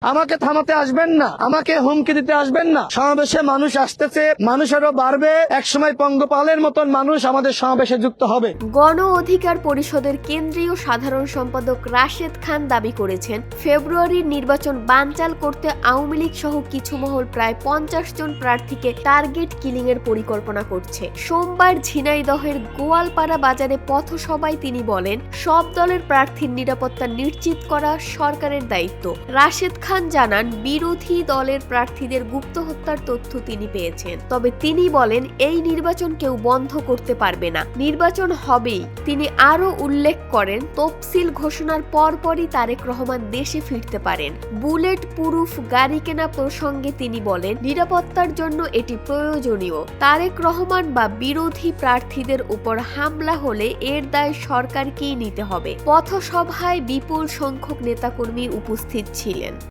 আমাকে থামাতে আসবেন না, আমাকে হুমকি দিতে আসবেন না। সমাবেশে মানুষ আসতেছে, মানুষ আরো বাড়বে, একসময় পঙ্গপালের মতন মানুষ আমাদের সমাবেশে যুক্ত হবে। গণ অধিকার পরিষদের কেন্দ্রীয় সাধারণ সম্পাদক রাশেদ খান দাবি করেছেন, ফেব্রুয়ারির নির্বাচন বানচাল করতে আওয়ামী লীগ সহ কিছু মহল প্রায় 50 জন প্রার্থীকে টার্গেট কিলিং এর পরিকল্পনা করছে। সোমবার ঝিনাইদহের গোয়ালপাড়া বাজারে পথসভায় তিনি বলেন, সব দলের প্রার্থীর নিরাপত্তা নিশ্চিত করা সরকারের দায়িত্ব। রাশেদ খান জানান, বিরোধী দলের প্রার্থীদের গুপ্ত হত্যার তথ্য তিনি পেয়েছেন, তবে তিনি বলেন এই নির্বাচন কেউ বন্ধ করতে পারবে না, নির্বাচন হবেই। তিনি আরো উল্লেখ করেন, তফসিল ঘোষণার পরপরই তারেক রহমান দেশে ফিরতে পারেন। বুলেট প্রুফ গাড়ি কেনা প্রসঙ্গে তিনি বলেন, নিরাপত্তার জন্য এটি প্রয়োজনীয়। তারেক রহমান বা বিরোধী প্রার্থীদের উপর হামলা হলে এর দায় সরকারকেই নিতে হবে। পথসভায় বিপুল সংখ্যক নেতাকর্মী উপস্থিত ছিলেন।